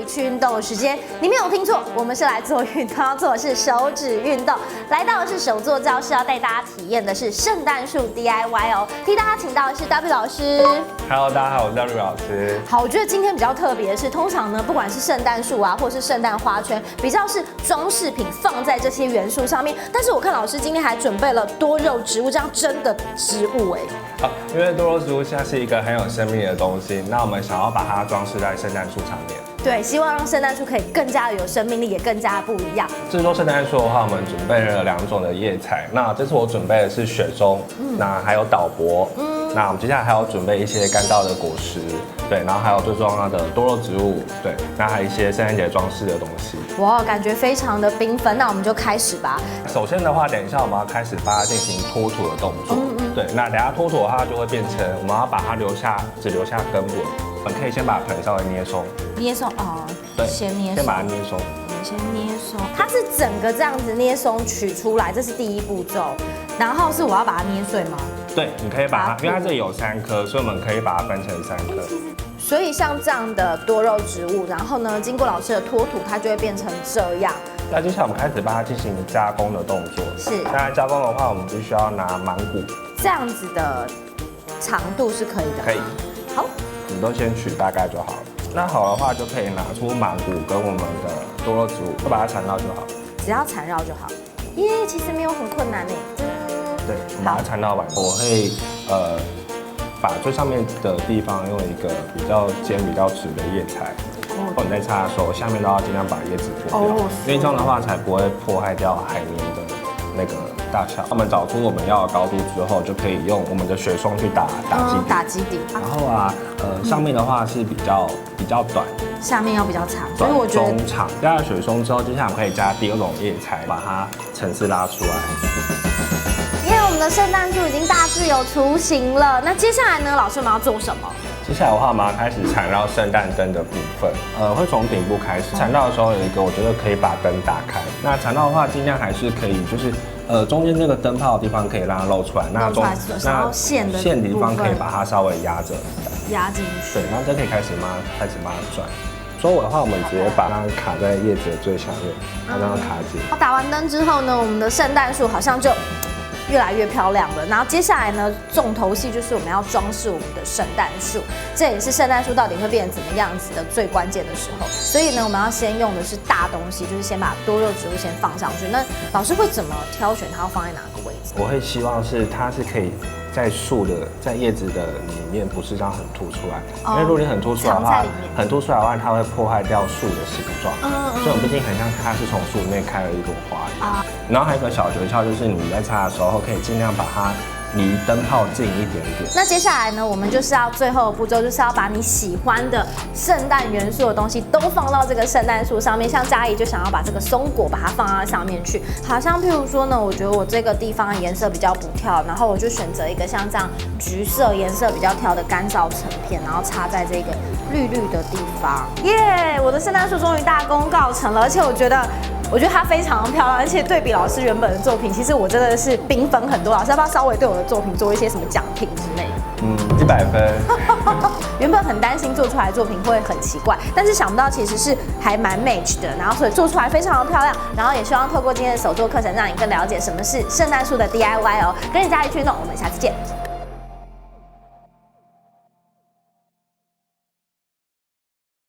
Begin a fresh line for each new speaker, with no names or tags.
去运动的时间。你没有听错，我们是来做运动，要做的是手指运动。来到的是手作教室，要带大家体验的是圣诞树 DIY 哦。替大家请到的是 W 老师。
Hello， 大家好，我是 W 老师。
好，我觉得今天比较特别的是，通常呢，不管是圣诞树啊，或是圣诞花圈，比较是装饰品放在这些元素上面。但是我看老师今天还准备了多肉植物，这样真的植物哎。
因为多肉植物现在是一个很有生命力的东西，那我们想要把它装饰在圣诞树上面。
对，希望让圣诞树可以更加的有生命力，也更加不一样。
制作圣诞树的话，我们准备了2种的叶材。那这次我准备的是雪松，那还有倒柏，那我们接下来还要准备一些干燥的果实，对，然后还有最重要的多肉植物，对，那还有一些圣诞节装饰的东西。
哇，感觉非常的缤纷。那我们就开始吧。
首先的话，等一下我们要开始把它进行脱土的动作。对，那等一下脱土的话就会变成我们要把它只留下根部。我们可以先把盆稍微捏松，
捏松哦，对，先捏松，
先把它捏松。
我们先捏松，它是整个这样子捏松取出来，这是第一步骤。然后是我要把它捏碎吗？
对，你可以把它，因为它这里有3颗，所以我们可以把它分成3颗。
所以像这样的多肉植物，然后呢，经过老师的脱土，它就会变成这样。
那接下来我们开始帮它进行加工的动作。是，那加工的话，我们必须要拿芒果。这
样子的长度是可以的吗？
可以。
好，
你都先取大概就好了。那好的话，就可以拿出芒果跟我们的多肉植物，就把它缠绕就好。
只要缠绕就好。耶，其实没有很困难呢。
对，我把它缠绕完，我会把最上面的地方用一个比较尖、比较直的叶材。或你在插的时候，下面都要尽量把叶子剥掉，因为这样的话才不会破坏掉海绵的那个大小。我们找出我们要的高度之后，就可以用我们的雪松去打基底。然后啊，上面的话是比较短，下面要比较长，所以我觉得中长。加了雪松之后，接下来可以加第2种叶材，把它层次拉出来。
因为我们的圣诞树已经大致有雏形了，那接下来呢，老师我们要做什么？
接下来的话，我们要开始缠绕圣诞灯的部分。会从顶部开始。缠绕的时候有一个，我觉得可以把灯打开。那缠绕的话，尽量还是可以，就是中间这个灯泡的地方可以让它露出来。那线的地方可以把它稍微压进去。对，然后就可以开始把它转。所以我的话，我们直接把它卡在叶子的最下面，让它卡紧。打完灯之后呢，我们的圣诞树好像就越来越漂亮了。然后接下来呢，重头戏就是我们要装饰我们的圣诞树，这也是圣诞树到底会变成怎么样子的最关键的时候。所以呢，我们要先用的是大东西，就是先把多肉植物先放上去。那老师会怎么挑选它要放在哪个位置？我会希望它是可以在叶子的里面，不是这样很凸出来。因为如果你很凸出来的话，它会破坏掉树的形状。所以我们毕竟很像它是从树里面开了一朵花一样。然后还有一个小诀窍，就是你在插的时候可以尽量把它离灯泡近一点点。那接下来呢，我们就是要最后的步骤，就是要把你喜欢的圣诞元素的东西都放到这个圣诞树上面。像嘉怡就想要把这个松果把它放到上面去。好像譬如说呢，我觉得我这个地方颜色比较不跳，然后我就选择一个像这样橘色颜色比较跳的干燥成片，然后插在这个绿绿的地方。耶，我的圣诞树终于大功告成了，而且我觉得它非常漂亮，而且对比老师原本的作品，其实我真的是缤纷很多。老师要不要稍微对我的作品做一些什么奖品之类的？100分。
原本很担心做出来的作品会很奇怪，但是想不到其实是还蛮 match 的，然后所以做出来非常的漂亮。然后也希望透过今天的手作课程，让你更了解什么是圣诞树的 DIY 哦。跟着家里去弄，我们下次见。